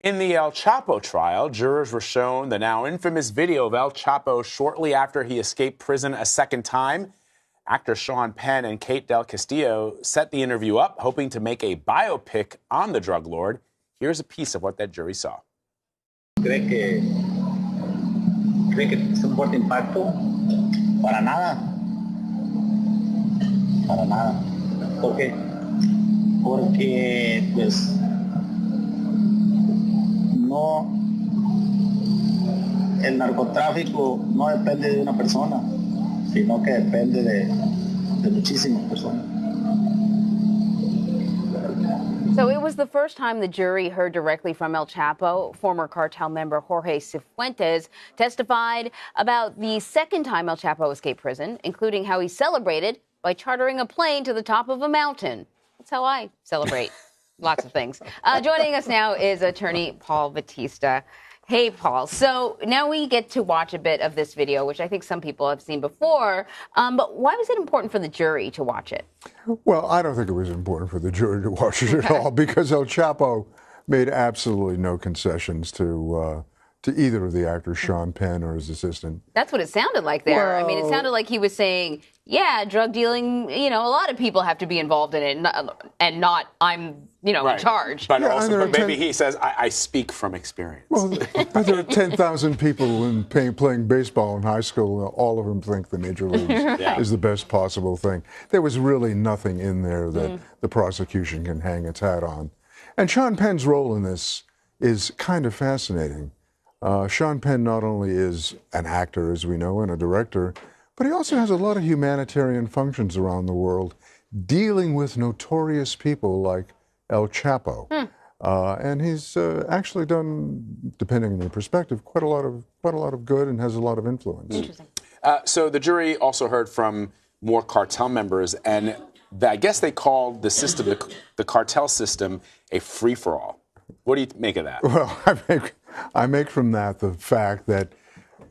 In the El Chapo trial, jurors were shown the now infamous video of El Chapo shortly after he escaped prison a second time. Actor Sean Penn and Kate Del Castillo set the interview up, hoping to make a biopic on the drug lord. Here's a piece of what that jury saw. ¿Cree que es un fuerte impacto? Para nada. Para nada. ¿Por qué? Porque, pues, no, el narcotráfico no depende de una persona, sino que depende de muchísimas personas. So it was the first time the jury heard directly from El Chapo. Former cartel member Jorge Cifuentes testified about the second time El Chapo escaped prison, including how he celebrated by chartering a plane to the top of a mountain. That's how I celebrate lots of things. Joining us now is attorney Paul Batista. Hey, Paul. So now we get to watch a bit of this video, which I think some people have seen before. But why was it important for the jury to watch it? Well, I don't think it was important for the jury to watch it at all, because El Chapo made absolutely no concessions to either of the actors, Sean Penn or his assistant. That's what it sounded like there. Well, I mean, it sounded like he was saying, yeah, drug dealing, a lot of people have to be involved in it, and not I'm, in charge. But maybe he says, I speak from experience. Well, there are 10,000 people playing baseball in high school. All of them think the major leagues is the best possible thing. There was really nothing in there that the prosecution can hang its hat on. And Sean Penn's role in this is kind of fascinating. Sean Penn not only is an actor, as we know, and a director, but he also has a lot of humanitarian functions around the world, dealing with notorious people like El Chapo. And he's actually done, depending on your perspective, quite a lot of good, and has a lot of influence. Interesting. So the jury also heard from more cartel members, and I guess they called the system, the cartel system, a free-for-all. What do you make of that? Well, I make from that the fact that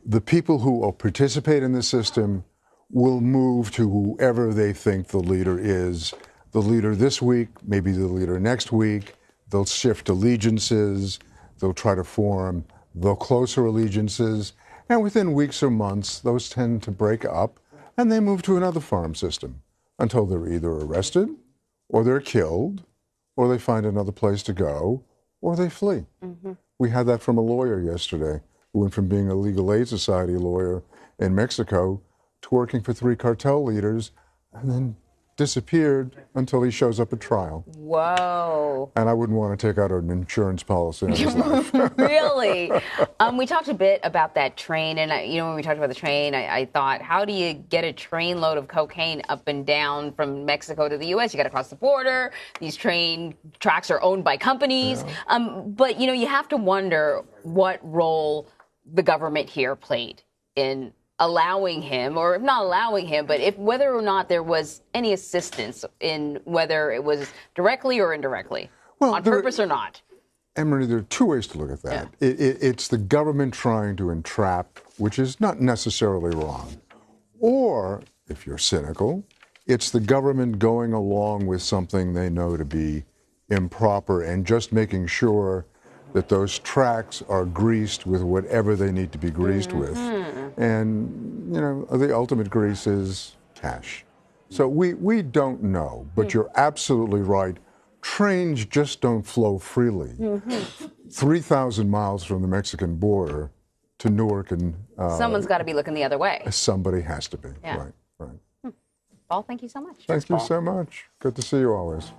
the people who will participate in the system will move to whoever they think the leader is. The leader this week, maybe the leader next week. They'll shift allegiances. They'll try to form the closer allegiances. And within weeks or months, those tend to break up, and they move to another farm system until they're either arrested, or they're killed, or they find another place to go, or they flee. We had that from a lawyer yesterday who went from being a legal aid society lawyer in Mexico to working for 3 cartel leaders, and then disappeared until he shows up at trial. Whoa. And I wouldn't want to take out an insurance policy on his life. Really? We talked a bit about that train, and when we talked about the train, I thought, how do you get a train load of cocaine up and down from Mexico to the U.S.? You got to cross the border. These train tracks are owned by companies. But, you have to wonder what role the government here played in allowing him, or not allowing him, but whether or not there was any assistance in whether it was directly or indirectly, on purpose or not. Emery, there are 2 ways to look at that. Yeah. It's the government trying to entrap, which is not necessarily wrong. Or, if you're cynical, it's the government going along with something they know to be improper and just making sure that those tracks are greased with whatever they need to be greased with. And, the ultimate grease is cash. So we don't know, but you're absolutely right. Trains just don't flow freely. 3,000 miles from the Mexican border to Newark, and someone's got to be looking the other way. Somebody has to be. Yeah. Right. Paul, thank you so much. Thank you so much. Good to see you always.